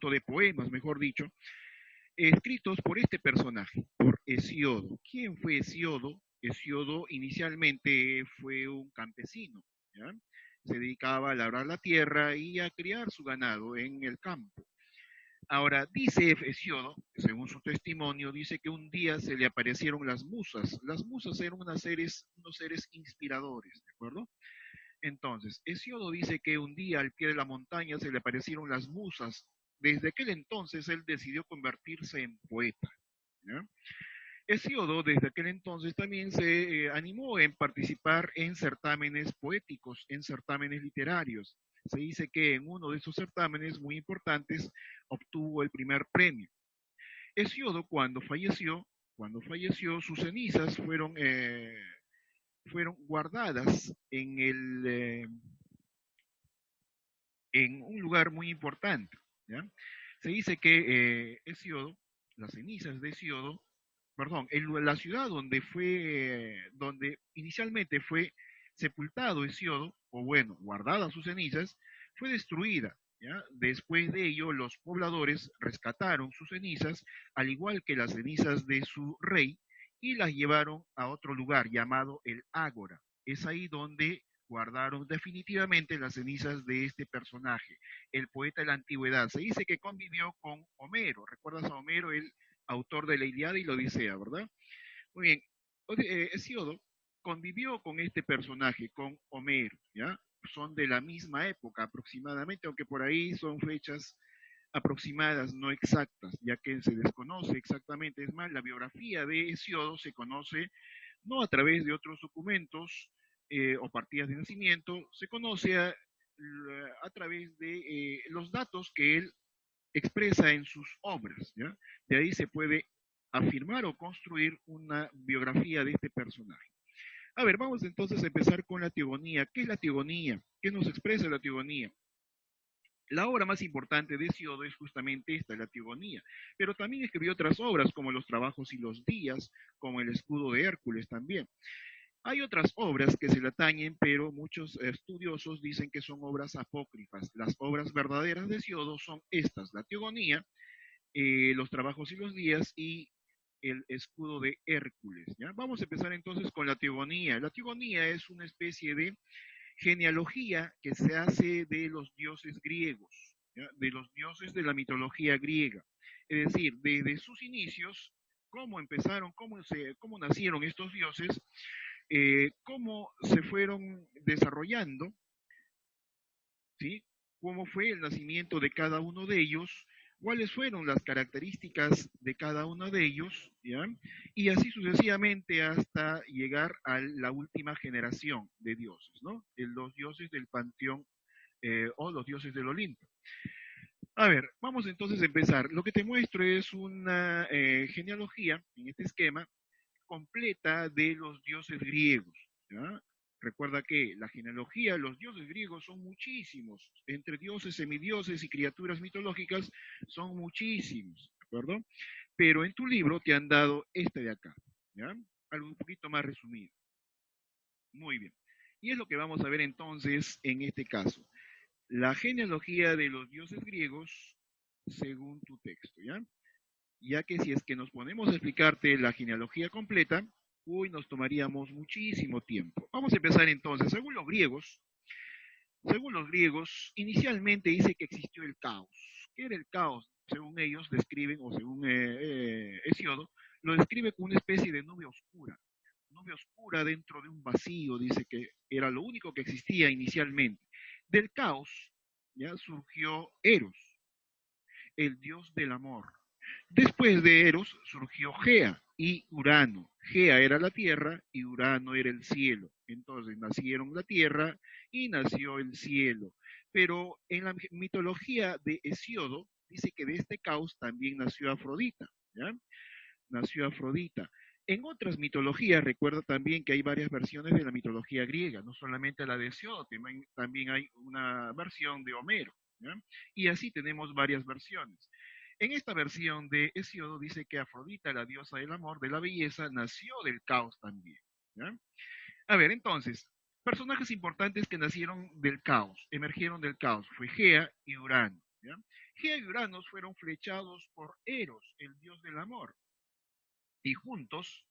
conjunto de poemas, mejor dicho, escritos por este personaje, por Hesiodo. ¿Quién fue Hesiodo? Hesiodo inicialmente fue un campesino, ¿ya? Se dedicaba a labrar la tierra y a criar su ganado en el campo. Ahora, dice Hesiodo, según su testimonio, dice que un día se le aparecieron las musas. Las musas eran unos seres inspiradores, ¿de acuerdo? Entonces, Hesiodo dice que un día al pie de la montaña se le aparecieron las musas. Desde aquel entonces él decidió convertirse en poeta, ¿ya? Hesiodo desde aquel entonces también se animó en participar en certámenes poéticos, en certámenes literarios. Se dice que en uno de esos certámenes muy importantes obtuvo el primer premio. Hesiodo cuando falleció, sus cenizas fueron guardadas en un lugar muy importante, ¿ya? Se dice que Hesiodo, las cenizas de Hesiodo, perdón, la ciudad donde inicialmente fue sepultado Hesiodo, o bueno, guardadas sus cenizas, fue destruida, ¿ya? Después de ello, los pobladores rescataron sus cenizas, al igual que las cenizas de su rey, y las llevaron a otro lugar llamado el Ágora. Es ahí donde guardaron definitivamente las cenizas de este personaje, el poeta de la antigüedad. Se dice que convivió con Homero. ¿Recuerdas a Homero, el autor de la Iliada y la Odisea, verdad? Muy bien. Hesíodo convivió con este personaje, con Homero, ¿ya? Son de la misma época aproximadamente, aunque por ahí son fechas aproximadas, no exactas, ya que se desconoce exactamente. Es más, la biografía de Hesíodo se conoce no a través de otros documentos o partidas de nacimiento, se conoce a través de los datos que él expresa en sus obras, ¿ya? De ahí se puede afirmar o construir una biografía de este personaje. A ver, vamos entonces a empezar con la teogonía. ¿Qué es la teogonía? ¿Qué nos expresa la teogonía? La obra más importante de Hesiodo es justamente esta, la teogonía, pero también escribió otras obras como los trabajos y los días, como el escudo de Hércules también. Hay otras obras que se le atañen, pero muchos estudiosos dicen que son obras apócrifas. Las obras verdaderas de Hesiodo son estas, la teogonía, los trabajos y los días y el escudo de Hércules, ¿ya? Vamos a empezar entonces con la teogonía. La teogonía es una especie de genealogía que se hace de los dioses griegos, ¿ya? De los dioses de la mitología griega. Es decir, desde sus inicios, cómo empezaron, cómo nacieron estos dioses, cómo se fueron desarrollando, ¿sí? Cómo fue el nacimiento de cada uno de ellos, cuáles fueron las características de cada uno de ellos, ¿ya? Y así sucesivamente hasta llegar a la última generación de dioses, ¿no? Los dioses del panteón o los dioses del Olimpo. A ver, vamos entonces a empezar. Lo que te muestro es una genealogía en este esquema completa de los dioses griegos, ¿ya? Recuerda que la genealogía, los dioses griegos son muchísimos, entre dioses, semidioses y criaturas mitológicas son muchísimos, ¿de acuerdo? Pero en tu libro te han dado este de acá, ¿ya? Algo un poquito más resumido. Muy bien. Y es lo que vamos a ver entonces en este caso. La genealogía de los dioses griegos según tu texto, ¿ya? Ya que si es que nos ponemos a explicarte la genealogía completa, uy, nos tomaríamos muchísimo tiempo. Vamos a empezar entonces. Según los griegos, inicialmente dice que existió el caos. ¿Qué era el caos? Según ellos describen, o según Hesiodo, lo describe como una especie de nube oscura dentro de un vacío, dice que era lo único que existía inicialmente. Del caos ya surgió Eros, el dios del amor. Después de Eros surgió Gea y Urano. Gea era la tierra y Urano era el cielo. Entonces nacieron la tierra y nació el cielo. Pero en la mitología de Hesiodo dice que de este caos también nació Afrodita, ¿ya? Nació Afrodita. En otras mitologías, recuerda también que hay varias versiones de la mitología griega, no solamente la de Hesiodo, también hay una versión de Homero, ¿ya? Y así tenemos varias versiones. En esta versión de Hesiodo dice que Afrodita, la diosa del amor, de la belleza, nació del caos también, ¿ya? A ver, entonces, personajes importantes que nacieron del caos, emergieron del caos, fue Gea y Urano, ¿ya? Gea y Uranos fueron flechados por Eros, el dios del amor, y juntos,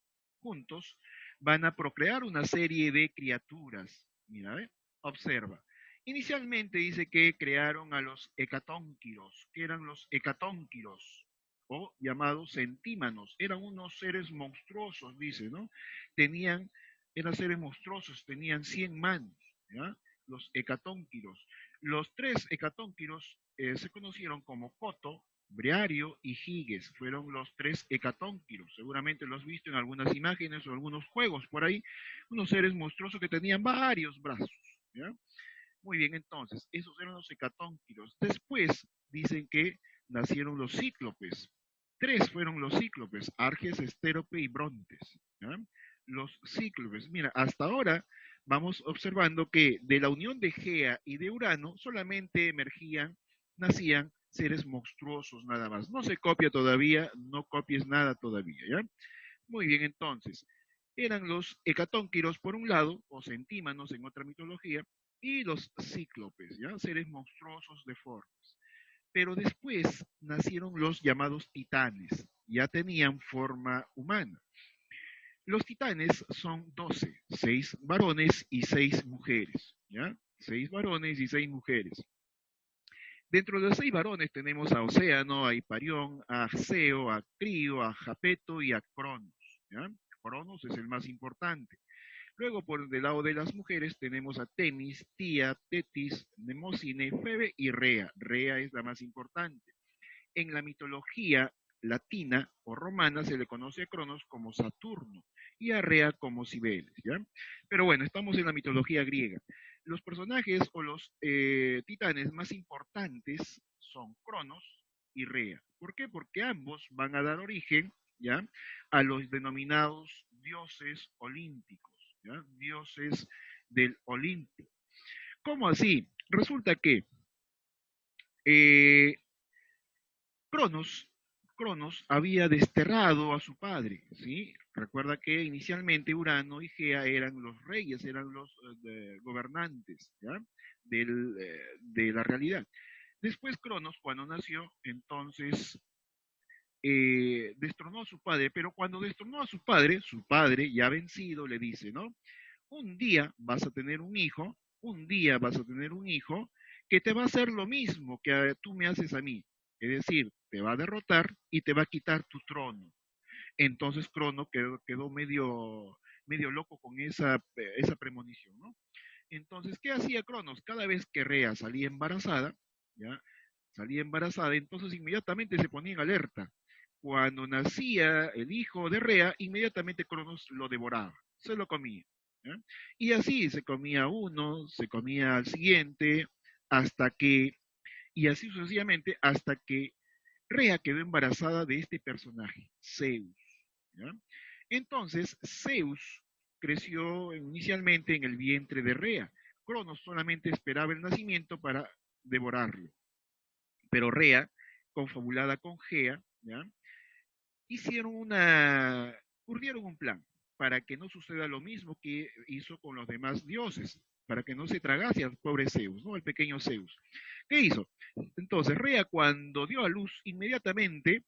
van a procrear una serie de criaturas. Mira, ¿ve? Observa. Inicialmente dice que crearon a los hecatónquiros, que eran los hecatónquiros, o llamados centímanos. Eran unos seres monstruosos, dice, ¿no? Tenían, eran seres monstruosos, tenían 100 manos, ¿ya? Los hecatónquiros. Los tres hecatónquiros se conocieron como Coto, Briario y Giges fueron los tres hecatónquiros. Seguramente lo has visto en algunas imágenes o algunos juegos por ahí. Unos seres monstruosos que tenían varios brazos. ¿Ya? Muy bien, entonces, esos eran los hecatónquiros. Después dicen que nacieron los cíclopes. Tres fueron los cíclopes, Arges, Estérope y Brontes. ¿Ya? Los cíclopes. Mira, hasta ahora vamos observando que de la unión de Gea y de Urano solamente emergían, nacían seres monstruosos nada más. No se copia todavía, no copies nada todavía, ¿ya? Muy bien, entonces, eran los hecatónquiros por un lado, o centímanos en otra mitología, y los cíclopes, ¿ya? Seres monstruosos deformes. Pero después nacieron los llamados titanes, ya tenían forma humana. Los titanes son 12, 6 varones y 6 mujeres, ¿ya? 6 varones y 6 mujeres. Dentro de los 6 varones tenemos a Océano, a Hiparión, a Aceo, a Crío, a Japeto y a Cronos, ¿ya? Cronos es el más importante. Luego, por el lado de las mujeres, tenemos a Temis, Tía, Tetis, Nemocine, Febe y Rea. Rea es la más importante. En la mitología latina o romana se le conoce a Cronos como Saturno y a Rea como Cibeles, ¿ya? Pero bueno, estamos en la mitología griega. Los personajes o los titanes más importantes son Cronos y Rea. ¿Por qué? Porque ambos van a dar origen, ¿ya? A los denominados dioses olímpicos, ¿ya? Dioses del Olimpo. ¿Cómo así? Resulta que eh, Cronos, Cronos había desterrado a su padre, ¿sí? Recuerda que inicialmente Urano y Gea eran los reyes, eran los gobernantes, ¿ya? De la realidad. Después Cronos, cuando nació, entonces destronó a su padre, pero cuando destronó a su padre ya vencido le dice, ¿no? Un día vas a tener un hijo, un día vas a tener un hijo que te va a hacer lo mismo que tú me haces a mí. Es decir, te va a derrotar y te va a quitar tu trono. Entonces Crono quedó medio loco con esa premonición, ¿no? Entonces, ¿qué hacía Cronos? Cada vez que Rea salía embarazada, ¿ya? Salía embarazada, entonces inmediatamente se ponía en alerta. Cuando nacía el hijo de Rea, inmediatamente Cronos lo devoraba, se lo comía. ¿Ya? Y así se comía uno, se comía al siguiente, hasta que, y así sucesivamente, hasta que Rea quedó embarazada de este personaje, Zeus. ¿Ya? Entonces, Zeus creció inicialmente en el vientre de Rea. Cronos solamente esperaba el nacimiento para devorarlo. Pero Rea, confabulada con Gea, ¿ya? hicieron una, urdieron un plan para que no suceda lo mismo que hizo con los demás dioses, para que no se tragase al pobre Zeus, ¿no? El pequeño Zeus. ¿Qué hizo? Entonces, Rea cuando dio a luz, inmediatamente,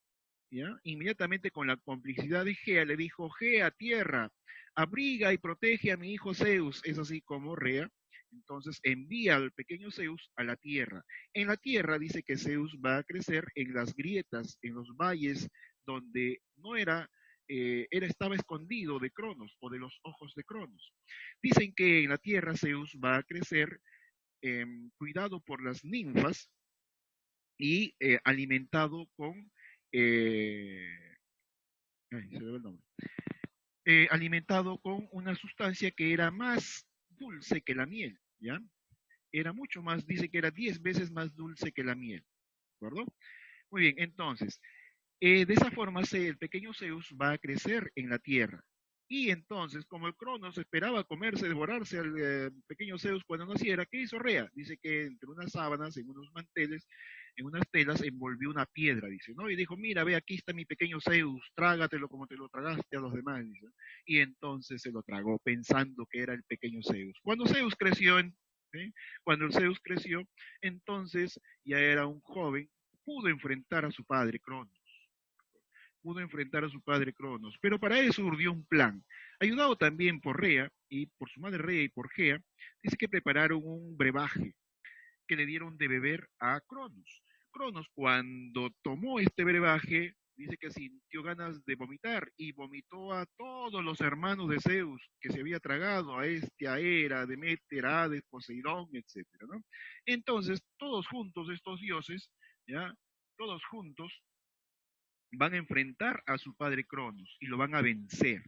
¿ya? Inmediatamente con la complicidad de Gea le dijo, Gea, tierra, abriga y protege a mi hijo Zeus. Es así como Rea entonces envía al pequeño Zeus a la tierra. En la tierra dice que Zeus va a crecer en las grietas, en los valles donde no era, estaba escondido de Cronos o de los ojos de Cronos. Dicen que en la tierra Zeus va a crecer cuidado por las ninfas y alimentado con, eh, ay, se me va el nombre, alimentado con una sustancia que era más dulce que la miel, ¿ya? Era mucho más, dice que era 10 veces más dulce que la miel, ¿de acuerdo? Muy bien, entonces, de esa forma el pequeño Zeus va a crecer en la tierra. Y entonces, como el Cronos esperaba comerse, devorarse al pequeño Zeus cuando naciera, ¿qué hizo Rea? Dice que entre unas sábanas, en unos manteles, en unas telas, envolvió una piedra, dice, ¿no? Y dijo, mira, ve, aquí está mi pequeño Zeus, trágatelo como te lo tragaste a los demás, dice. Y entonces se lo tragó pensando que era el pequeño Zeus. Cuando Zeus creció, ¿sí? Cuando el Zeus creció, entonces ya era un joven pudo enfrentar a su padre Cronos, pudo enfrentar a su padre Cronos, pero para eso urdió un plan. Ayudado también por Rea y por su madre Rea y por Gea, dice que prepararon un brebaje que le dieron de beber a Cronos. Cronos, cuando tomó este brebaje, dice que sintió ganas de vomitar y vomitó a todos los hermanos de Zeus que se había tragado, a este, a Hera, a Deméter, a Hades, Poseidón, etcétera, ¿no? Entonces, todos juntos, estos dioses, ¿ya? Todos juntos van a enfrentar a su padre Cronos y lo van a vencer.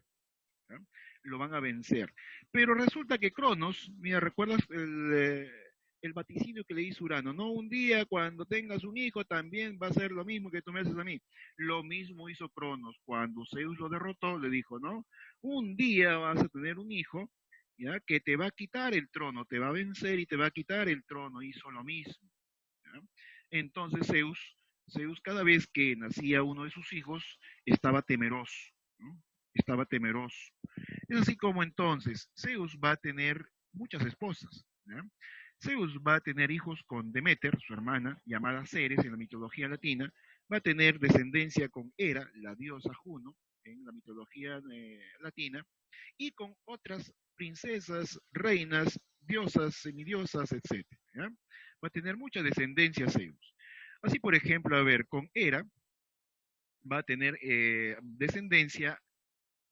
¿Ya? Lo van a vencer. Pero resulta que Cronos, mira, ¿recuerdas el vaticinio que le hizo Urano? No, un día cuando tengas un hijo también va a ser lo mismo que tú me haces a mí. Lo mismo hizo Cronos. Cuando Zeus lo derrotó, le dijo, ¿no? Un día vas a tener un hijo, ¿ya? Que te va a quitar el trono, te va a vencer y te va a quitar el trono. Hizo lo mismo. ¿Ya? Entonces Zeus cada vez que nacía uno de sus hijos, estaba temeroso, ¿no? Estaba temeroso. Es así como entonces Zeus va a tener muchas esposas, ¿ya? Zeus va a tener hijos con Deméter, su hermana, llamada Ceres en la mitología latina, va a tener descendencia con Hera, la diosa Juno, en la mitología latina, y con otras princesas, reinas, diosas, semidiosas, etcétera, ¿ya? Va a tener mucha descendencia Zeus. Así, por ejemplo, a ver, con Hera va a tener descendencia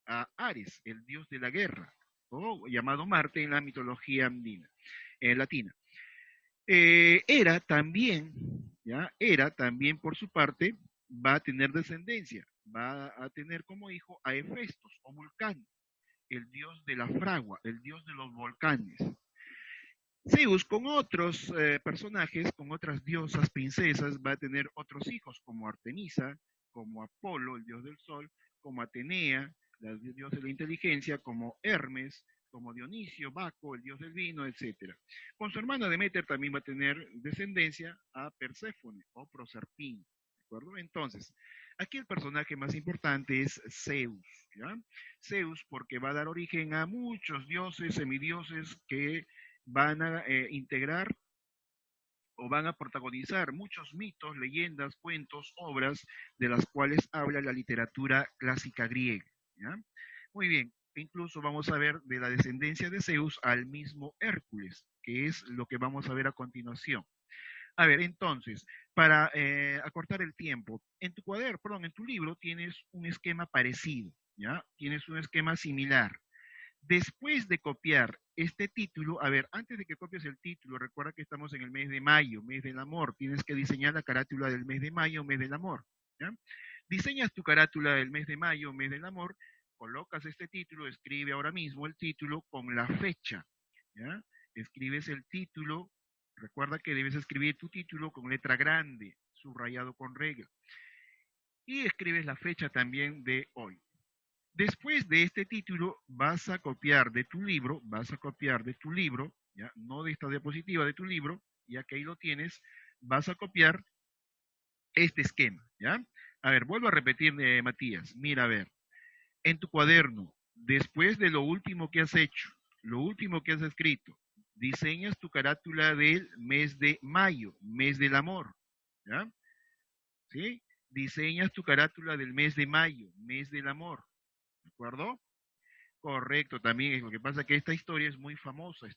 a Ares, el dios de la guerra, o llamado Marte en la mitología andina, latina. Hera también, ¿ya? Hera también por su parte va a tener descendencia, va a tener como hijo a Hefestos o Vulcano, el dios de la fragua, el dios de los volcanes. Zeus con otros personajes, con otras diosas, princesas, va a tener otros hijos como Artemisa, como Apolo, el dios del sol, como Atenea, la diosa de la inteligencia, como Hermes, como Dionisio, Baco, el dios del vino, etcétera. Con su hermana Deméter también va a tener descendencia a Perséfone o Proserpina, ¿de acuerdo? Entonces, aquí el personaje más importante es Zeus, ¿ya? Zeus porque va a dar origen a muchos dioses, semidioses que van a integrar o van a protagonizar muchos mitos, leyendas, cuentos, obras de las cuales habla la literatura clásica griega, ¿ya? Muy bien, incluso vamos a ver de la descendencia de Zeus al mismo Hércules, que es lo que vamos a ver a continuación. A ver, entonces, para acortar el tiempo, en tu cuaderno, perdón, en tu libro tienes un esquema parecido, ¿ya? Tienes un esquema similar. Después de copiar este título, a ver, antes de que copies el título, recuerda que estamos en el mes de mayo, mes del amor. Tienes que diseñar la carátula del mes de mayo, mes del amor. ¿Ya? Diseñas tu carátula del mes de mayo, mes del amor, colocas este título, escribe ahora mismo el título con la fecha. ¿Ya? Escribes el título, recuerda que debes escribir tu título con letra grande, subrayado con regla. Y escribes la fecha también de hoy. Después de este título vas a copiar de tu libro, ¿ya? No de esta diapositiva, de tu libro, ya que ahí lo tienes, vas a copiar este esquema, ¿ya? A ver, vuelvo a repetir, Matías, mira, a ver, en tu cuaderno, después de lo último que has hecho, lo último que has escrito, diseñas tu carátula del mes de mayo, mes del amor, ¿ya? ¿Sí? Diseñas tu carátula del mes de mayo, mes del amor, ¿de acuerdo? Correcto, también es lo que pasa que esta historia es muy famosa,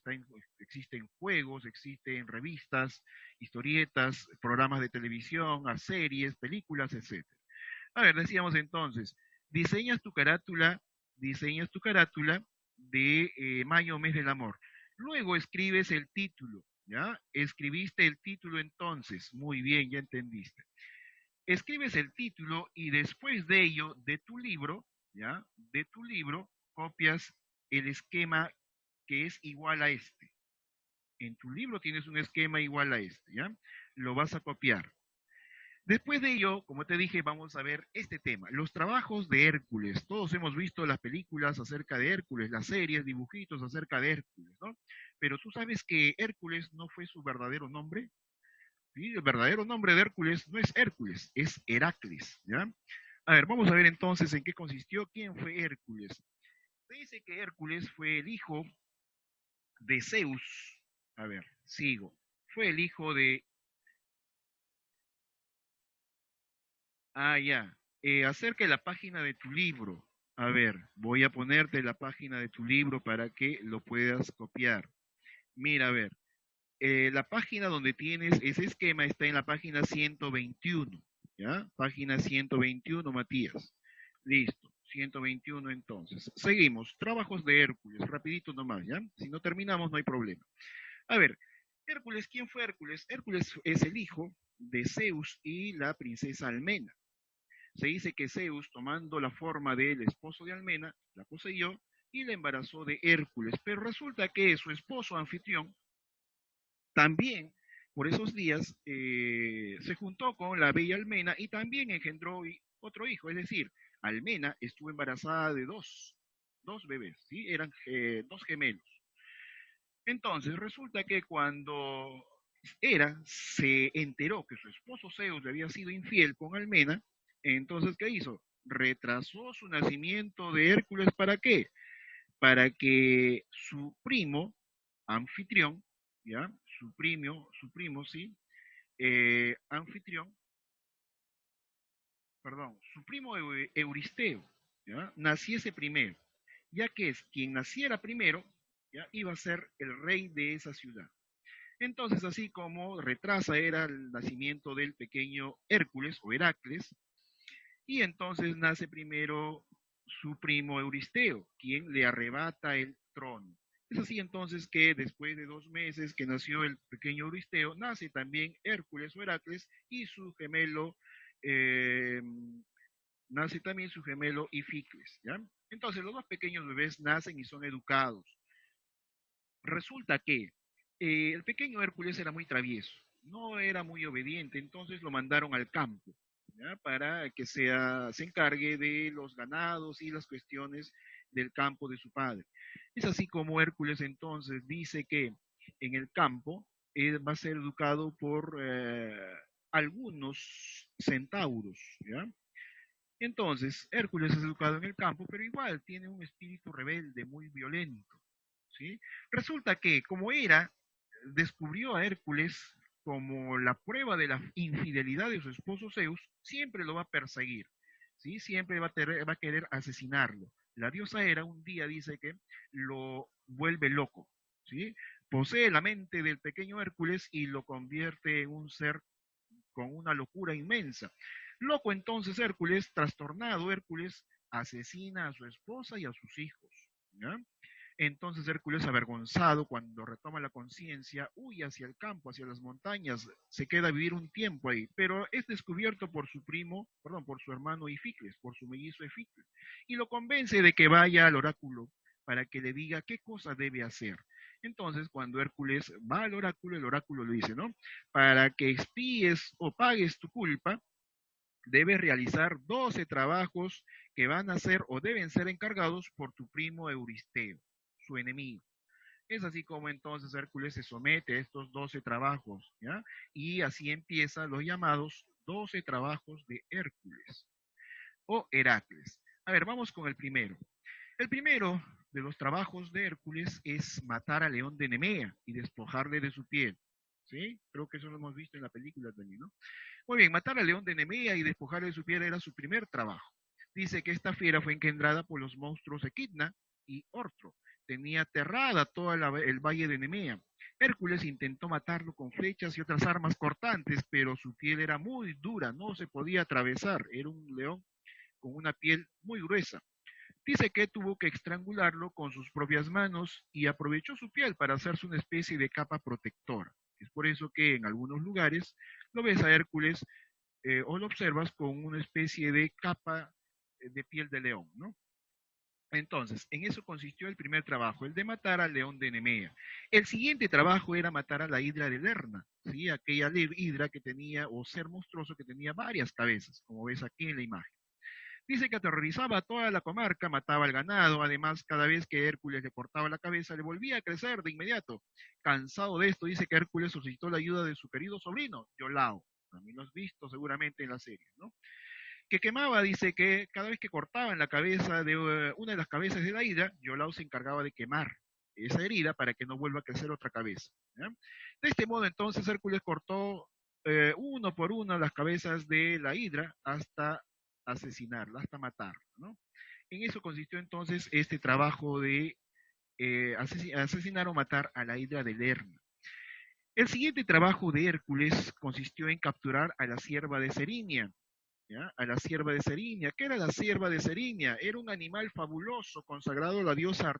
existe en juegos, existe en revistas, historietas, programas de televisión, a series, películas, etcétera. A ver, decíamos entonces, diseñas tu carátula, diseñas tu carátula de mayo, mes del amor. Luego escribes el título, ¿ya? Escribiste el título entonces, muy bien, ya entendiste. Escribes el título y después de ello, de tu libro, ¿ya? De tu libro, copias el esquema que es igual a este. En tu libro tienes un esquema igual a este, ¿ya? Lo vas a copiar. Después de ello, como te dije, vamos a ver este tema, los trabajos de Hércules. Todos hemos visto las películas acerca de Hércules, las series, dibujitos acerca de Hércules, ¿no? Pero tú sabes que Hércules no fue su verdadero nombre. ¿Sí? El verdadero nombre de Hércules no es Hércules, es Heracles, ¿ya? A ver, vamos a ver entonces en qué consistió, quién fue Hércules. Se dice que Hércules fue el hijo de Zeus. A ver, sigo. Fue el hijo de Ah, ya. Acerca de la página de tu libro. A ver, voy a ponerte la página de tu libro para que lo puedas copiar. Mira, a ver, la página donde tienes ese esquema está en la página 121, ¿ya? Página 121, Matías. Listo, 121 entonces. Seguimos, trabajos de Hércules, rapidito nomás, ¿ya? Si no terminamos no hay problema. A ver, Hércules, ¿quién fue Hércules? Hércules es el hijo de Zeus y la princesa Almena. Se dice que Zeus, tomando la forma del esposo de Almena, la poseyó y la embarazó de Hércules. Pero resulta que su esposo anfitrión también, por esos días, se juntó con la bella Almena y también engendró otro hijo. Es decir, Almena estuvo embarazada de dos bebés, ¿sí? Eran dos gemelos. Entonces, resulta que cuando Hera se enteró que su esposo Zeus le había sido infiel con Almena, entonces, ¿qué hizo? Retrasó su nacimiento de Hércules, ¿para qué? Para que su primo, anfitrión, ¿ya? Su primo, sí, anfitrión, perdón, su primo Euristeo, ¿ya? Naciese primero, ya que es quien naciera primero, ¿ya? Iba a ser el rey de esa ciudad. Entonces, así como retrasa era el nacimiento del pequeño Hércules o Heracles, y entonces nace primero su primo Euristeo, quien le arrebata el trono. Es así entonces que después de 2 meses que nació el pequeño Euristeo, nace también Hércules o Heracles y su gemelo, eh, nace también su gemelo Ificles, ¿ya? Entonces los dos pequeños bebés nacen y son educados. Resulta que el pequeño Hércules era muy travieso, no era muy obediente, entonces lo mandaron al campo, ¿ya? Para que se encargue de los ganados y las cuestiones del campo de su padre. Es así como Hércules entonces dice que en el campo va a ser educado por algunos centauros, ¿ya? Entonces, Hércules es educado en el campo, pero igual tiene un espíritu rebelde, muy violento, ¿sí? Resulta que, como Hera descubrió a Hércules como la prueba de la infidelidad de su esposo Zeus, siempre lo va a perseguir, ¿sí? Siempre va a querer asesinarlo. La diosa Hera un día dice que lo vuelve loco, ¿sí? Posee la mente del pequeño Hércules y lo convierte en un ser con una locura inmensa. Loco entonces Hércules, trastornado Hércules, asesina a su esposa y a sus hijos, ¿ya? Entonces Hércules, avergonzado, cuando retoma la conciencia, huye hacia el campo, hacia las montañas, se queda a vivir un tiempo ahí, pero es descubierto por su primo, perdón, por su hermano Ificles, por su mellizo Ificles, y lo convence de que vaya al oráculo para que le diga qué cosa debe hacer. Entonces, cuando Hércules va al oráculo, el oráculo le dice, ¿no? Para que expíes o pagues tu culpa, debes realizar 12 trabajos que van a ser o deben ser encargados por tu primo Euristeo, su enemigo. Es así como entonces Hércules se somete a estos 12 trabajos, ¿ya? Y así empiezan los llamados 12 trabajos de Hércules o Heracles. A ver, vamos con el primero. El primero de los trabajos de Hércules es matar al león de Nemea y despojarle de su piel. ¿Sí? Creo que eso lo hemos visto en la película también, ¿no? Muy bien, matar al león de Nemea y despojarle de su piel era su primer trabajo. Dice que esta fiera fue engendrada por los monstruos Equidna y Ortro. Tenía aterrada todo el valle de Nemea. Hércules intentó matarlo con flechas y otras armas cortantes, pero su piel era muy dura, no se podía atravesar. Era un león con una piel muy gruesa. Dice que tuvo que estrangularlo con sus propias manos y aprovechó su piel para hacerse una especie de capa protectora. Es por eso que en algunos lugares lo ves a Hércules o lo observas con una especie de capa de piel de león, ¿no? Entonces, en eso consistió el primer trabajo, el de matar al león de Nemea. El siguiente trabajo era matar a la hidra de Lerna, ¿sí? Aquella hidra que tenía, o ser monstruoso que tenía varias cabezas, como ves aquí en la imagen. Dice que aterrorizaba a toda la comarca, mataba al ganado, además cada vez que Hércules le cortaba la cabeza le volvía a crecer de inmediato. Cansado de esto, dice que Hércules solicitó la ayuda de su querido sobrino, Yolao. También lo has visto seguramente en la serie, ¿no? Que quemaba, dice que cada vez que cortaban la cabeza de una de las cabezas de la hidra, Yolao se encargaba de quemar esa herida para que no vuelva a crecer otra cabeza, ¿ya? De este modo entonces Hércules cortó uno por uno las cabezas de la hidra hasta asesinarla, hasta matarla, ¿no? En eso consistió entonces este trabajo de asesinar o matar a la hidra de Lerna. El siguiente trabajo de Hércules consistió en capturar a la cierva de Serinia, ¿ya? A la cierva de Serinia. ¿Qué era la cierva de Serinia? Era un animal fabuloso consagrado a la diosa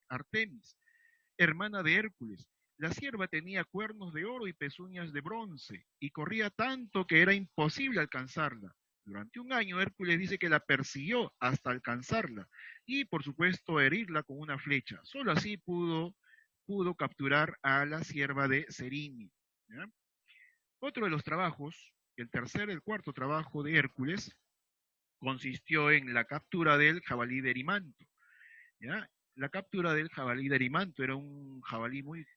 Artemis, hermana de Hércules. La cierva tenía cuernos de oro y pezuñas de bronce, y corría tanto que era imposible alcanzarla. Durante un año Hércules dice que la persiguió hasta alcanzarla y por supuesto herirla con una flecha. Solo así pudo capturar a la cierva de Serinia, ¿ya? Otro de los trabajos, el cuarto trabajo de Hércules, consistió en la captura del jabalí de Erimanto, ¿ya? La captura del jabalí de Erimanto era un jabalí muy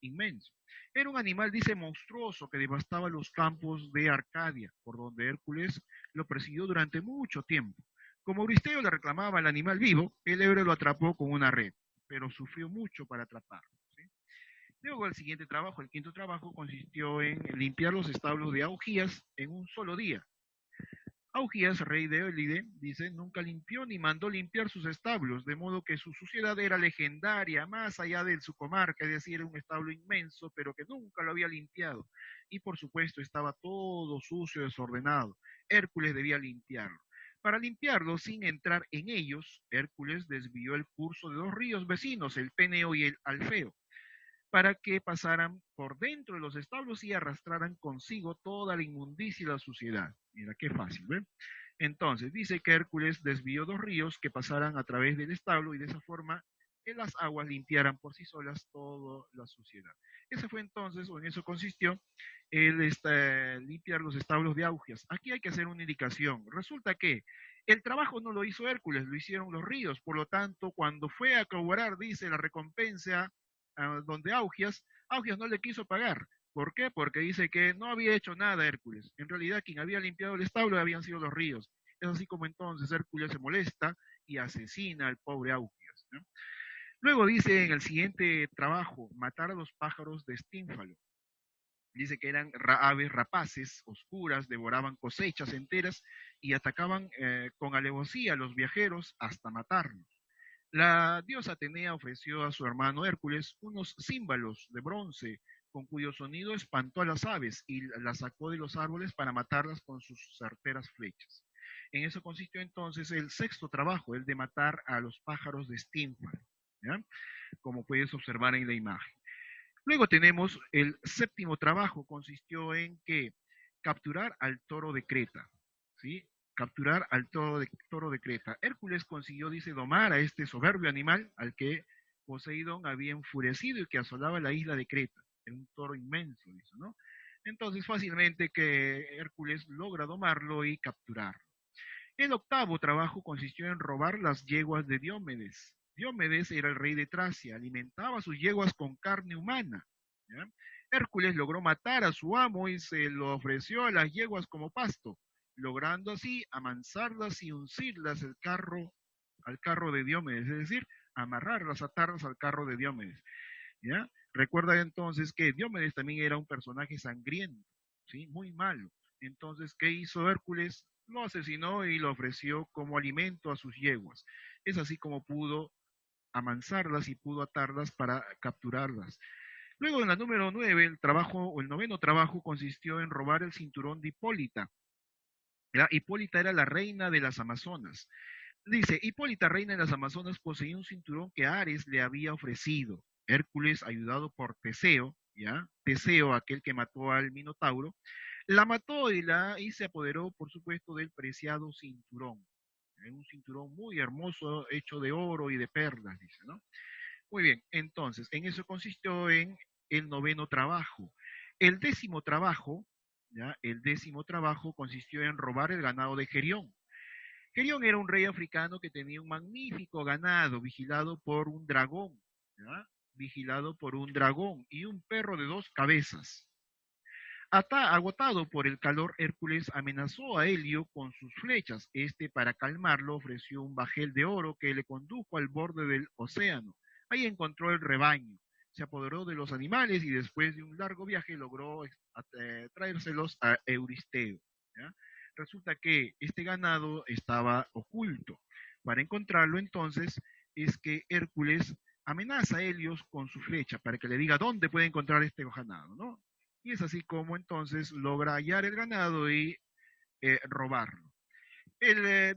inmenso. Era un animal, dice, monstruoso que devastaba los campos de Arcadia, por donde Hércules lo persiguió durante mucho tiempo. Como Euristeo le reclamaba al animal vivo, el héroe lo atrapó con una red, pero sufrió mucho para atraparlo, ¿sí? Luego el siguiente trabajo, el quinto trabajo, consistió en limpiar los establos de Augías en un solo día. Augías, rey de Élide, dice, nunca limpió ni mandó limpiar sus establos, de modo que su suciedad era legendaria, más allá de su comarca, es decir, era un establo inmenso, pero que nunca lo había limpiado. Y por supuesto estaba todo sucio, desordenado. Hércules debía limpiarlo. Para limpiarlo, sin entrar en ellos, Hércules desvió el curso de dos ríos vecinos, el Peneo y el Alfeo, para que pasaran por dentro de los establos y arrastraran consigo toda la inmundicia y la suciedad. Mira qué fácil, ¿ven? Entonces, dice que Hércules desvió dos ríos que pasaran a través del establo y de esa forma que las aguas limpiaran por sí solas toda la suciedad. Ese fue entonces, o en eso consistió, el limpiar los establos de Augias. Aquí hay que hacer una indicación. Resulta que el trabajo no lo hizo Hércules, lo hicieron los ríos. Por lo tanto, cuando fue a cobrar, dice, la recompensa donde Augias no le quiso pagar. ¿Por qué? Porque dice que no había hecho nada Hércules. En realidad quien había limpiado el establo habían sido los ríos. Es así como entonces Hércules se molesta y asesina al pobre Augias, ¿no? Luego dice en el siguiente trabajo, matar a los pájaros de Estínfalo. Dice que eran aves rapaces, oscuras, devoraban cosechas enteras y atacaban con alevosía a los viajeros hasta matarlos. La diosa Atenea ofreció a su hermano Hércules unos címbalos de bronce con cuyo sonido espantó a las aves y las sacó de los árboles para matarlas con sus certeras flechas. En eso consistió entonces el sexto trabajo, el de matar a los pájaros de Stínfalo, ¿ya? Como puedes observar en la imagen. Luego tenemos el séptimo trabajo, consistió en que capturar al toro de Creta, ¿sí? Capturar al toro de Creta. Hércules consiguió, dice, domar a este soberbio animal al que Poseidón había enfurecido y que asolaba la isla de Creta. Era un toro inmenso, dice, ¿no? Entonces fácilmente que Hércules logra domarlo y capturarlo. El octavo trabajo consistió en robar las yeguas de Diomedes. Diomedes era el rey de Tracia, alimentaba a sus yeguas con carne humana, ¿ya? Hércules logró matar a su amo y se lo ofreció a las yeguas como pasto, logrando así amansarlas y uncirlas al carro de Diomedes, es decir, amarrarlas, atarlas al carro de Diomedes, ¿ya? Recuerda entonces que Diomedes también era un personaje sangriento, ¿sí? Muy malo. Entonces, ¿qué hizo Hércules? Lo asesinó y lo ofreció como alimento a sus yeguas. Es así como pudo amansarlas y pudo atarlas para capturarlas. Luego, en la número 9, el trabajo, o el noveno trabajo, consistió en robar el cinturón de Hipólita. ¿Ya? Hipólita era la reina de las Amazonas. Dice, Hipólita, reina de las Amazonas, poseía un cinturón que Ares le había ofrecido. Hércules, ayudado por Teseo, ¿ya? Teseo, aquel que mató al Minotauro, la mató y se apoderó, por supuesto, del preciado cinturón. Un cinturón muy hermoso, hecho de oro y de perlas, dice, ¿no? Muy bien, entonces, en eso consistió en el noveno trabajo. El décimo trabajo, ¿ya? El décimo trabajo consistió en robar el ganado de Gerión. Gerión era un rey africano que tenía un magnífico ganado vigilado por un dragón, ¿ya? Vigilado por un dragón y un perro de dos cabezas. Agotado por el calor, Hércules amenazó a Helio con sus flechas. Este, para calmarlo, ofreció un bajel de oro que le condujo al borde del océano. Ahí encontró el rebaño. se apoderó de los animales y después de un largo viaje logró traérselos a Euristeo. ¿Ya? Resulta que este ganado estaba oculto. Para encontrarlo entonces es que Hércules amenaza a Helios con su flecha para que le diga dónde puede encontrar este ganado, ¿no? Y es así como entonces logra hallar el ganado y robarlo. El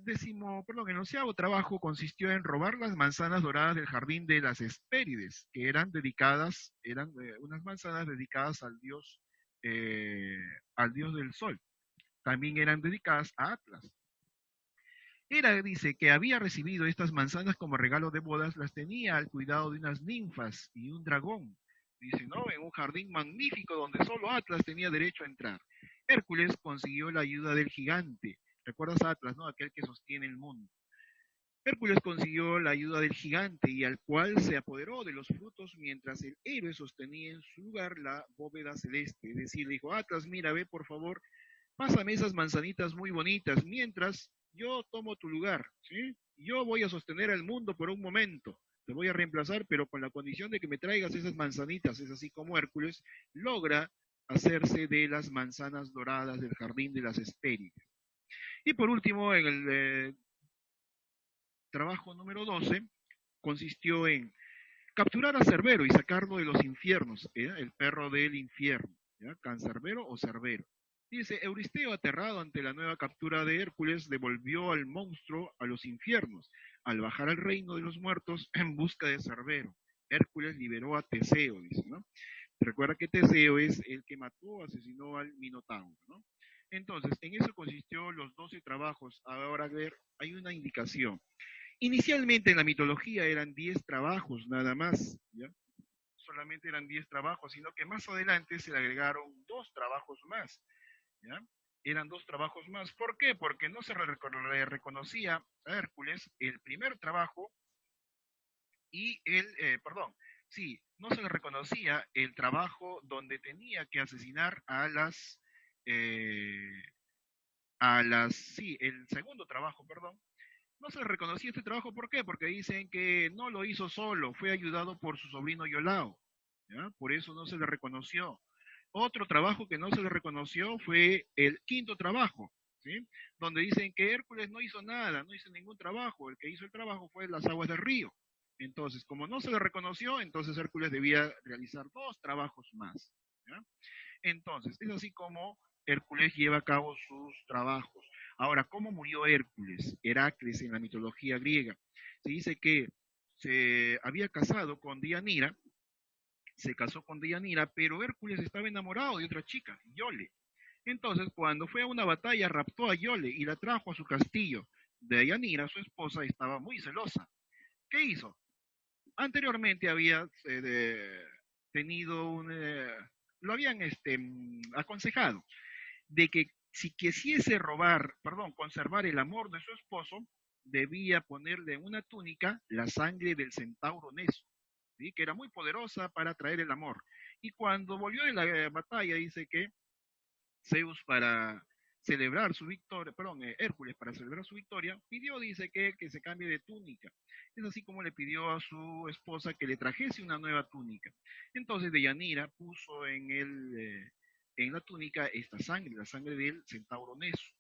onceavo trabajo consistió en robar las manzanas doradas del jardín de las Hespérides, que eran unas manzanas dedicadas eh, al dios del sol. También eran dedicadas a Atlas. Hera dice que había recibido estas manzanas como regalo de bodas, las tenía al cuidado de unas ninfas y un dragón. Dice, ¿no? En un jardín magnífico donde solo Atlas tenía derecho a entrar. Hércules consiguió la ayuda del gigante. ¿Recuerdas a Atlas, no? Aquel que sostiene el mundo. Hércules consiguió la ayuda del gigante y al cual se apoderó de los frutos mientras el héroe sostenía en su lugar la bóveda celeste. Es decir, le dijo, Atlas, mira, ve por favor, pásame esas manzanitas muy bonitas mientras yo tomo tu lugar, ¿sí? Yo voy a sostener al mundo por un momento, te voy a reemplazar, pero con la condición de que me traigas esas manzanitas. Es así como Hércules logra hacerse de las manzanas doradas del jardín de las Hespérides. Y por último, en el trabajo número 12, consistió en capturar a Cerbero y sacarlo de los infiernos, el perro del infierno, ¿ya? Cancerbero o Cerbero. Dice, Euristeo, aterrado ante la nueva captura de Hércules, devolvió al monstruo a los infiernos, al bajar al reino de los muertos en busca de Cerbero. Hércules liberó a Teseo, dice, ¿no? Recuerda que Teseo es el que mató, asesinó al Minotauro, ¿no? Entonces, en eso consistió los 12 trabajos. Ahora, a ver, hay una indicación. Inicialmente en la mitología eran 10 trabajos nada más, ¿ya? Solamente eran 10 trabajos, sino que más adelante se le agregaron 2 trabajos más, ¿ya? Eran 2 trabajos más. ¿Por qué? Porque no se le reconocía a Hércules el primer trabajo y perdón, sí, no se le reconocía el trabajo donde tenía que asesinar eh, sí, el segundo trabajo, perdón, no se le reconocía este trabajo. ¿Por qué? Porque dicen que no lo hizo solo, fue ayudado por su sobrino Iolao, ¿ya? Por eso no se le reconoció. Otro trabajo que no se le reconoció fue el quinto trabajo, ¿sí? Donde dicen que Hércules no hizo nada, no hizo ningún trabajo, el que hizo el trabajo fue las aguas del río. Entonces, como no se le reconoció, entonces Hércules debía realizar 2 trabajos más, ¿ya? Entonces, es así como Hércules lleva a cabo sus trabajos. Ahora, ¿cómo murió Hércules? Heracles en la mitología griega. Se dice que se había casado con Deianira, se casó con Deianira, pero Hércules estaba enamorado de otra chica, Iole. Entonces, cuando fue a una batalla, raptó a Iole y la trajo a su castillo. Deianira, su esposa, estaba muy celosa. ¿Qué hizo? Anteriormente había tenido lo habían aconsejado de que si quisiese conservar el amor de su esposo, debía ponerle en una túnica la sangre del centauro Neso, ¿sí? Que era muy poderosa para traer el amor. Y cuando volvió de la batalla, dice que Zeus para celebrar su victoria, perdón, Hércules para celebrar su victoria, pidió, dice que se cambie de túnica. Es así como le pidió a su esposa que le trajese una nueva túnica. Entonces Deyanira puso en la túnica esta sangre, la sangre del centauro Neso.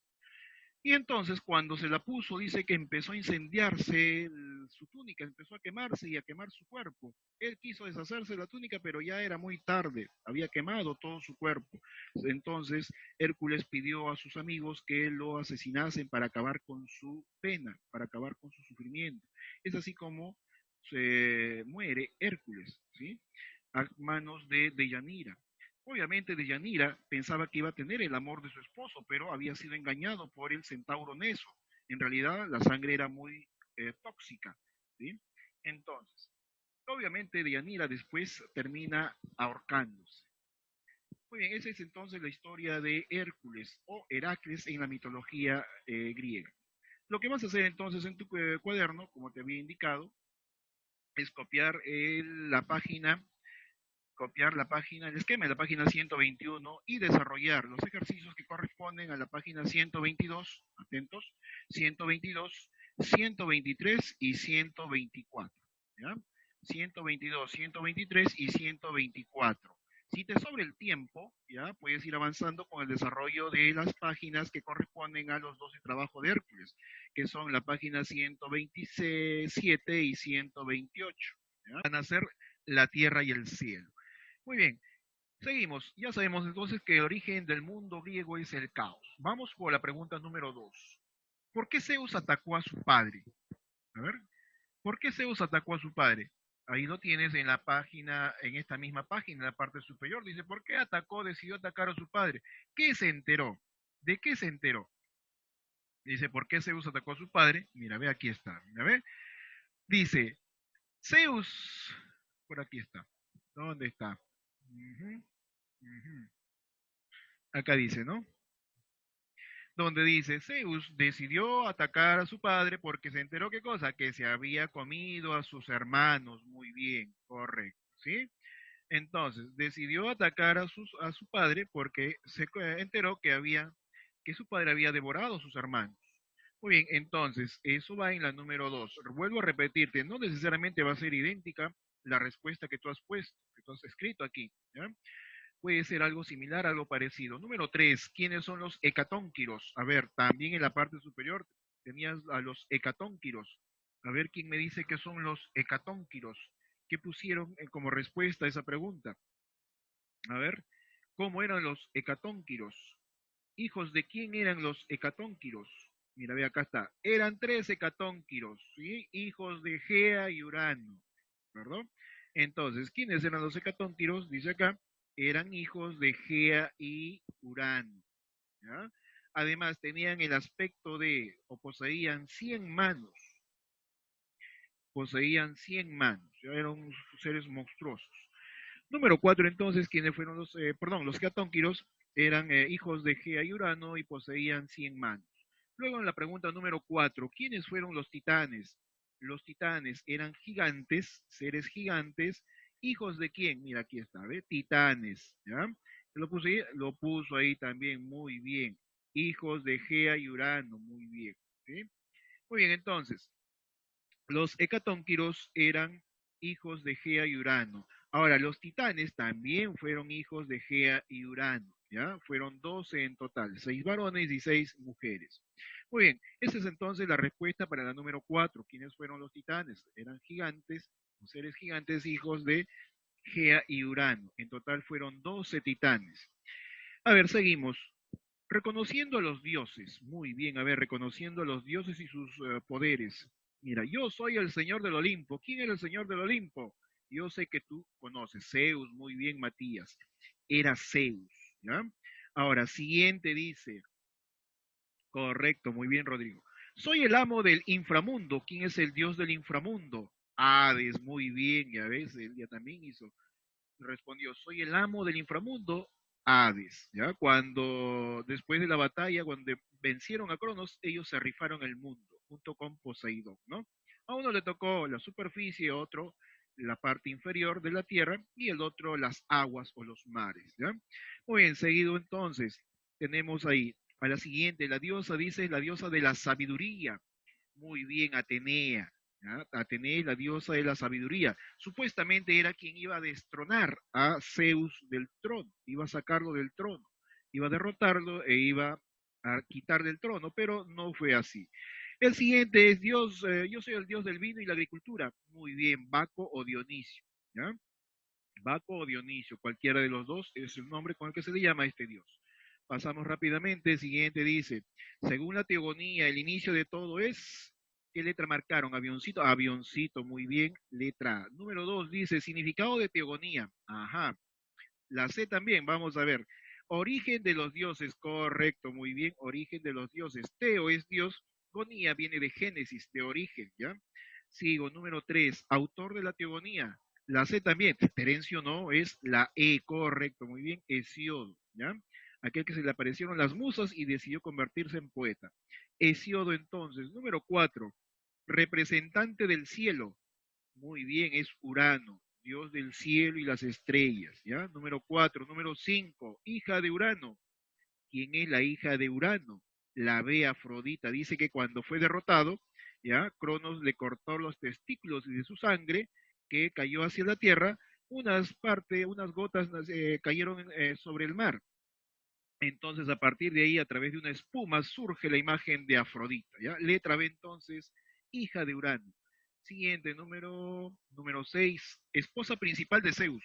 Y entonces cuando se la puso, dice que empezó a incendiarse su túnica, empezó a quemarse y a quemar su cuerpo. Él quiso deshacerse de la túnica, pero ya era muy tarde, había quemado todo su cuerpo. Entonces Hércules pidió a sus amigos que lo asesinasen para acabar con su pena, para acabar con su sufrimiento. Es así como se muere Hércules, ¿sí? A manos de Deyanira. Obviamente Deyanira pensaba que iba a tener el amor de su esposo, pero había sido engañado por el centauro Neso. En realidad la sangre era muy tóxica, ¿sí? Entonces, obviamente Deyanira después termina ahorcándose. Muy bien, esa es entonces la historia de Hércules o Heracles en la mitología griega. Lo que vas a hacer entonces en tu cuaderno, como te había indicado, es copiar la página, el esquema de la página 121 y desarrollar los ejercicios que corresponden a la página 122, atentos, 122, 123 y 124. ¿Ya? 122, 123 y 124. Si te sobra el tiempo, ya puedes ir avanzando con el desarrollo de las páginas que corresponden a los 12 trabajos de Hércules, que son la página 127 y 128. ¿Ya? Van a ser la tierra y el cielo. Muy bien, seguimos. Ya sabemos entonces que el origen del mundo griego es el caos. Vamos por la pregunta número 2. ¿Por qué Zeus atacó a su padre? A ver, ¿por qué Zeus atacó a su padre? Ahí lo tienes en la página, en esta misma página, en la parte superior. Dice, ¿por qué decidió atacar a su padre? ¿Qué se enteró? ¿De qué se enteró? Dice, ¿por qué Zeus atacó a su padre? Mira, ve, aquí está. Mira, ve. Dice, Zeus, por aquí está. ¿Dónde está? Ujú, ujú. Acá dice, ¿no? Donde dice, Zeus decidió atacar a su padre porque se enteró qué cosa, que se había comido a sus hermanos. Muy bien, correcto, ¿sí? Entonces, decidió atacar a su padre porque enteró que su padre había devorado a sus hermanos. Muy bien, entonces, eso va en la número 2. Vuelvo a repetirte, no necesariamente va a ser idéntica la respuesta que tú has puesto, que tú has escrito aquí, ¿ya? Puede ser algo similar, algo parecido. Número 3, ¿quiénes son los hecatónquiros? A ver, también en la parte superior tenías a los hecatónquiros. A ver quién me dice qué son los hecatónquiros. ¿Qué pusieron como respuesta a esa pregunta? A ver, ¿cómo eran los hecatónquiros? ¿Hijos de quién eran los hecatónquiros? Mira, ve acá está. Eran tres hecatónquiros, ¿sí? Hijos de Gea y Urano, ¿verdad? Entonces, ¿quiénes eran los hecatónquiros? Dice acá, eran hijos de Gea y Urano, ¿ya? Además, tenían el aspecto de, o poseían 100 manos, ya eran seres monstruosos. Número 4, entonces, ¿quiénes fueron los hecatónquiros? Eran hijos de Gea y Urano y poseían 100 manos. Luego en la pregunta número 4, ¿quiénes fueron los titanes? Los titanes eran gigantes, seres gigantes, hijos de quién? Mira, aquí está, ¿ve? Titanes, ¿ya? Lo puso ahí también, muy bien. Hijos de Gea y Urano, muy bien, ¿sí? Muy bien, entonces, los hecatónquiros eran hijos de Gea y Urano. Ahora, los titanes también fueron hijos de Gea y Urano, ¿ya? Fueron 12 en total, 6 varones y 6 mujeres. Muy bien, esa es entonces la respuesta para la número 4. ¿Quiénes fueron los titanes? Eran gigantes, seres gigantes, hijos de Gea y Urano. En total fueron 12 titanes. A ver, seguimos. Reconociendo a los dioses, muy bien, a ver, reconociendo a los dioses y sus poderes. Mira, yo soy el señor del Olimpo. ¿Quién era el señor del Olimpo? Yo sé que tú conoces. Zeus, muy bien, Matías. Era Zeus, ¿ya? Ahora, siguiente dice, correcto, muy bien, Rodrigo. Soy el amo del inframundo. ¿Quién es el dios del inframundo? Hades, muy bien, ya ves, él ya también hizo respondió, soy el amo del inframundo, Hades, ¿ya? Cuando, después de la batalla, cuando vencieron a Cronos, ellos se rifaron el mundo, junto con Poseidón, ¿no? A uno le tocó la superficie, a otro la parte inferior de la tierra, y el otro las aguas o los mares, ¿ya? Muy bien, seguido entonces, tenemos ahí a la siguiente, la diosa dice, la diosa de la sabiduría, muy bien, Atenea. ¿Ya? Atenea, la diosa de la sabiduría. Supuestamente era quien iba a destronar a Zeus del trono, iba a sacarlo del trono, iba a derrotarlo e iba a quitar del trono, pero no fue así. El siguiente es Dios, yo soy el dios del vino y la agricultura. Muy bien, Baco o Dionisio. ¿Ya? Baco o Dionisio, cualquiera de los dos es el nombre con el que se le llama a este dios. Pasamos rápidamente, el siguiente dice, según la teogonía, el inicio de todo es, ¿qué letra marcaron? Avioncito, avioncito, muy bien, letra A. Número 2 dice, significado de teogonía, ajá, la C también, vamos a ver, origen de los dioses, correcto, muy bien, origen de los dioses, Teo es Dios, gonía viene de Génesis, de origen, ¿ya? Sigo, número 3, autor de la teogonía, la C también, Terencio no, es la E, correcto, muy bien, Hesiodo, ¿ya? Aquel que se le aparecieron las musas y decidió convertirse en poeta. Hesiodo entonces, número 4, representante del cielo, muy bien, es Urano, dios del cielo y las estrellas, ¿ya? Número 4, número 5, hija de Urano. ¿Quién es la hija de Urano? La ve Afrodita. Dice que cuando fue derrotado, ¿ya? Cronos le cortó los testículos y de su sangre que cayó hacia la tierra, unas gotas cayeron sobre el mar. Entonces, a partir de ahí, a través de una espuma, surge la imagen de Afrodita, ¿ya? Letra B, entonces, hija de Urano. Siguiente, número 6, esposa principal de Zeus,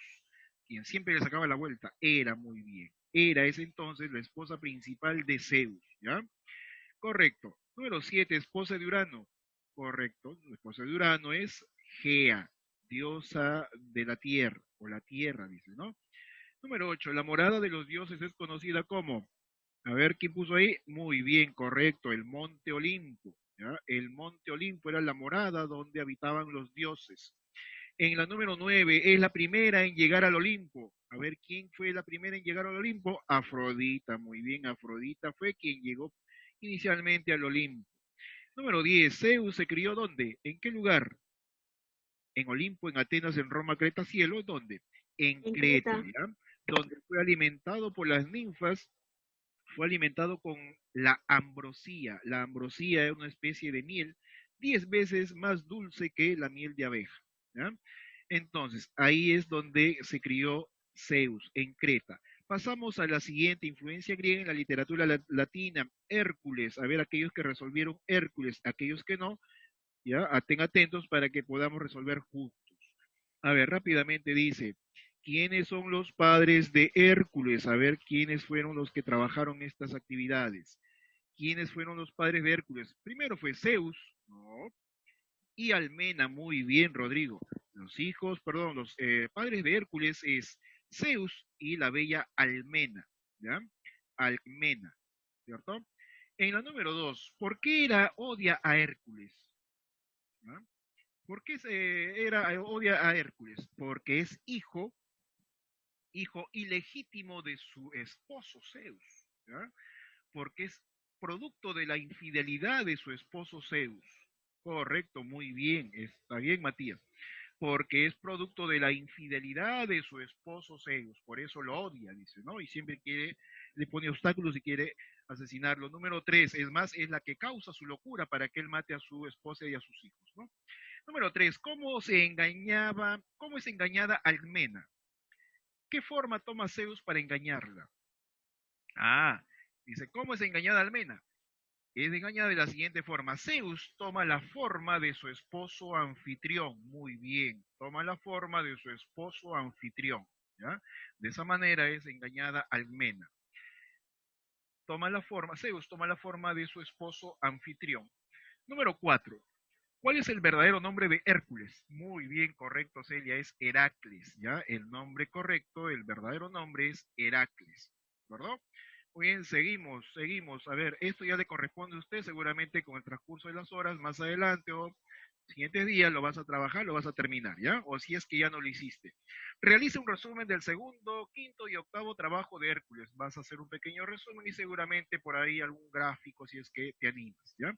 quien siempre le sacaba la vuelta. Era muy bien. Era es entonces la esposa principal de Zeus, ¿ya? Correcto. Número 7, esposa de Urano. Correcto. La esposa de Urano es Gea, diosa de la tierra, o la tierra, dice, ¿no? Número 8, la morada de los dioses es conocida como, a ver, ¿quién puso ahí? Muy bien, correcto, el Monte Olimpo, ¿ya? El Monte Olimpo era la morada donde habitaban los dioses. En la número 9, es la primera en llegar al Olimpo. A ver, ¿quién fue la primera en llegar al Olimpo? Afrodita, muy bien, Afrodita fue quien llegó inicialmente al Olimpo. Número 10, Zeus se crió ¿dónde? ¿En qué lugar? En Olimpo, en Atenas, en Roma, Creta, Cielo, ¿dónde? En En Creta, Creta. ¿ya? Donde fue alimentado por las ninfas, fue alimentado con la ambrosía. La ambrosía es una especie de miel 10 veces más dulce que la miel de abeja, ¿ya? Entonces, ahí es donde se crió Zeus, en Creta. Pasamos a la siguiente influencia griega en la literatura latina, Hércules. A ver, aquellos que resolvieron Hércules, aquellos que no, ¿ya? Estén atentos para que podamos resolver juntos. A ver, rápidamente dice, ¿quiénes son los padres de Hércules? A ver, ¿quiénes fueron los que trabajaron estas actividades? ¿Quiénes fueron los padres de Hércules? Primero fue Zeus, ¿no? Y Almena, muy bien, Rodrigo. Los padres de Hércules es Zeus y la bella Almena, ¿ya? Almena, ¿cierto? En la número 2, ¿por qué Hera odia a Hércules? ¿Ah? ¿Por qué odia a Hércules? Porque es hijo ilegítimo de su esposo Zeus, ¿ya? Porque es producto de la infidelidad de su esposo Zeus. Correcto, muy bien, está bien, Matías. Porque es producto de la infidelidad de su esposo Zeus, por eso lo odia, dice, ¿no? Y siempre le pone obstáculos y quiere asesinarlo. Número 3, es más, es la que causa su locura para que él mate a su esposa y a sus hijos, ¿no? Número 3, cómo es engañada Almena? ¿Qué forma toma Zeus para engañarla? Ah, dice, ¿cómo es engañada Almena? Es engañada de la siguiente forma. Zeus toma la forma de su esposo anfitrión. Muy bien, toma la forma de su esposo anfitrión. ¿Ya? De esa manera es engañada Almena. Zeus toma la forma de su esposo anfitrión. Número 4. ¿Cuál es el verdadero nombre de Hércules? Muy bien, correcto, Celia, es Heracles, ¿ya? El nombre correcto, el verdadero nombre es Heracles, ¿verdad? Muy bien, seguimos. A ver, esto ya le corresponde a usted seguramente con el transcurso de las horas, más adelante o siguientes días lo vas a trabajar, lo vas a terminar, ¿ya? O si es que ya no lo hiciste. Realiza un resumen del segundo, quinto y octavo trabajo de Hércules. Vas a hacer un pequeño resumen y seguramente por ahí algún gráfico si es que te animas, ¿ya?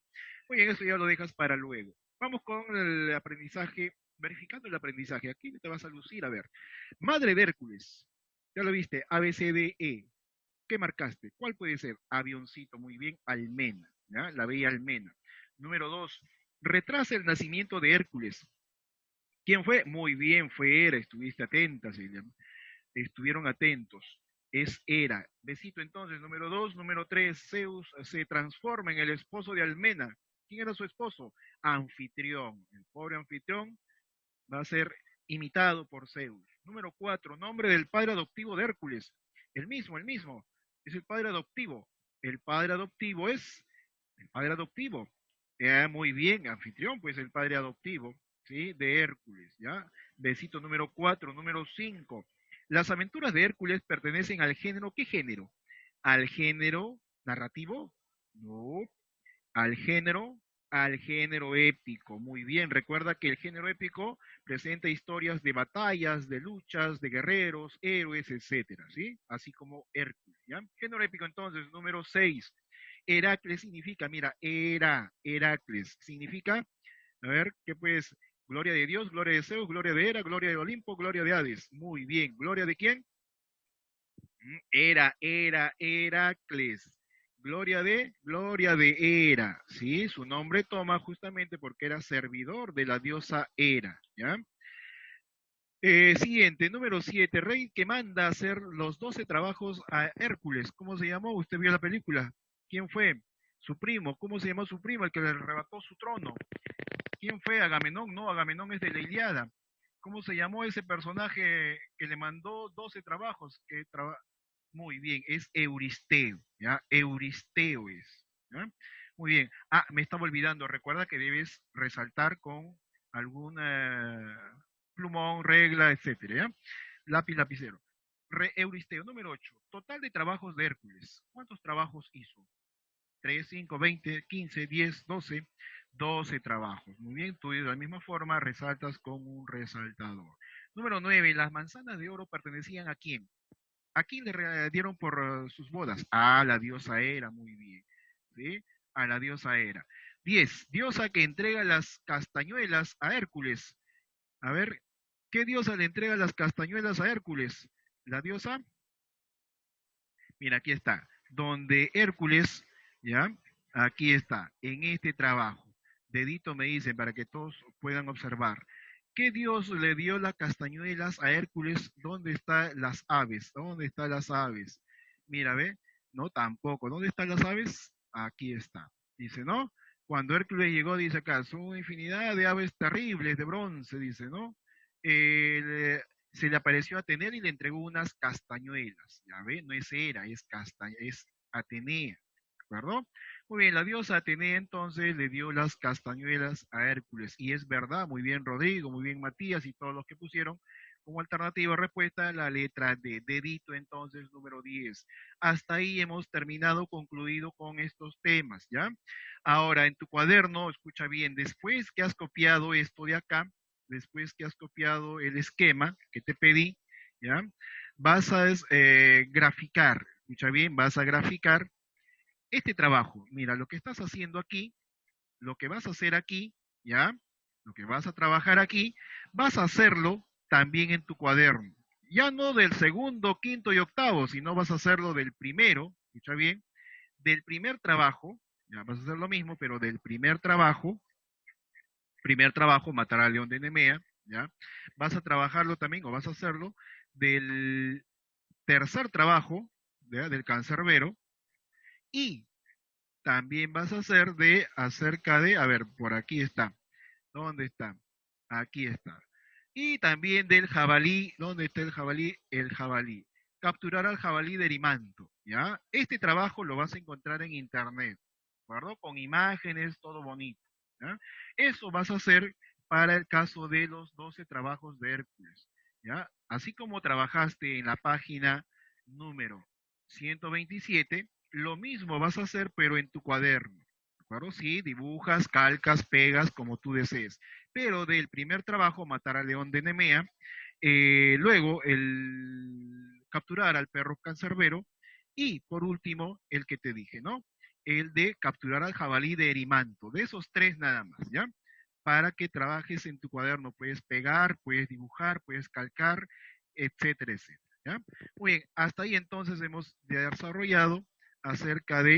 Muy bien, eso ya lo dejas para luego. Vamos con el aprendizaje, verificando el aprendizaje. Aquí te vas a lucir, a ver. Madre de Hércules. Ya lo viste, A, B, C, D, E. ¿Qué marcaste? ¿Cuál puede ser? Avioncito, muy bien, Almena, ¿ya? La bella Almena. Número 2, retrasa el nacimiento de Hércules. ¿Quién fue? Muy bien, fue Hera, estuviste atenta, Celia. Estuvieron atentos. Es Hera. Besito entonces, número 2, número 3, Zeus se transforma en el esposo de Almena. ¿Quién era su esposo? Anfitrión. El pobre anfitrión va a ser imitado por Zeus. Número 4, nombre del padre adoptivo de Hércules. El mismo. Es el padre adoptivo. El padre adoptivo es el padre adoptivo. Muy bien, anfitrión, pues el padre adoptivo, ¿sí? De Hércules, ¿ya? Besito número 4, número 5. Las aventuras de Hércules pertenecen al género, ¿qué género? ¿Al género narrativo? No, al género, al género épico. Muy bien, recuerda que el género épico presenta historias de batallas, de luchas, de guerreros, héroes, etcétera, ¿sí? Así como Hércules, ¿ya? Género épico entonces, número 6. Heracles significa, mira, Heracles significa, a ver, ¿qué pues? Gloria de Dios, gloria de Zeus, gloria de Hera, gloria de Olimpo, gloria de Hades. Muy bien, ¿gloria de quién? Heracles. Gloria de Hera, ¿sí? Su nombre toma justamente porque era servidor de la diosa Hera, ¿ya? Siguiente, número 7, rey que manda a hacer los 12 trabajos a Hércules. ¿Cómo se llamó? ¿Usted vio la película? ¿Quién fue? Su primo. ¿Cómo se llamó su primo? El que le arrebató su trono. ¿Quién fue? Agamenón. No, Agamenón es de la Ilíada. ¿Cómo se llamó ese personaje que le mandó 12 trabajos? Muy bien, es Euristeo, ¿ya? Euristeo es, ¿ya? Muy bien. Ah, me estaba olvidando, recuerda que debes resaltar con algún plumón, regla, etcétera, ¿ya? Lápiz, lapicero. Euristeo, número 8. Total de trabajos de Hércules. ¿Cuántos trabajos hizo? 3, 5, 20, 15, 10, 12. 12 trabajos. Muy bien, tú de la misma forma resaltas con un resaltador. Número 9. Las manzanas de oro pertenecían a quién? ¿A quién le dieron por sus bodas? A la diosa Hera, muy bien. ¿Sí? A la diosa Hera. 10. Diosa que entrega las castañuelas a Hércules. A ver, ¿qué diosa le entrega las castañuelas a Hércules? La diosa, mira, aquí está. Donde Hércules, ¿ya? Aquí está, en este trabajo. Dedito me dicen para que todos puedan observar. ¿Qué dios le dio las castañuelas a Hércules? ¿Dónde están las aves? ¿Dónde están las aves? Mira, ve, no tampoco. ¿Dónde están las aves? Aquí está. Dice, ¿no? Cuando Hércules llegó, dice acá, son una infinidad de aves terribles de bronce, dice, ¿no? Se le apareció a Atenea y le entregó unas castañuelas. Ya ve, no es Hera, es Atenea. ¿De acuerdo? Muy bien, la diosa Atenea entonces le dio las castañuelas a Hércules. Y es verdad, muy bien Rodrigo, muy bien Matías y todos los que pusieron como alternativa de respuesta la letra D. Dedito entonces, número 10. Hasta ahí hemos terminado, concluido con estos temas, ¿ya? Ahora, en tu cuaderno, escucha bien, después que has copiado esto de acá, después que has copiado el esquema que te pedí, ¿ya? Vas a graficar, escucha bien, vas a graficar este trabajo. Mira, lo que estás haciendo aquí, lo que vas a hacer aquí, ¿ya? Lo que vas a trabajar aquí, vas a hacerlo también en tu cuaderno. Ya no del segundo, quinto y octavo, sino vas a hacerlo del primero, escucha bien, del primer trabajo, ya vas a hacer lo mismo, pero del primer trabajo, matar al león de Nemea, ¿ya? Vas a trabajarlo también, o vas a hacerlo, del tercer trabajo, ¿ya? Del cancerbero, y también vas a hacer de acerca de, a ver, por aquí está, ¿dónde está? Aquí está. Y también del jabalí, ¿dónde está el jabalí? El jabalí. Capturar al jabalí de Erimanto, ¿ya? Este trabajo lo vas a encontrar en internet, ¿de acuerdo? Con imágenes, todo bonito, ¿ya? Eso vas a hacer para el caso de los 12 trabajos de Hércules, ¿ya? Así como trabajaste en la página número 127, lo mismo vas a hacer, pero en tu cuaderno, ¿de acuerdo? Sí, dibujas, calcas, pegas, como tú desees. Pero del primer trabajo, matar al león de Nemea, luego el capturar al perro cancerbero y por último el que te dije, ¿no? El de capturar al jabalí de Erimanto. De esos tres nada más, ¿ya? Para que trabajes en tu cuaderno. Puedes pegar, puedes dibujar, puedes calcar, etcétera, etcétera, ¿ya? Muy bien, hasta ahí entonces hemos desarrollado acerca de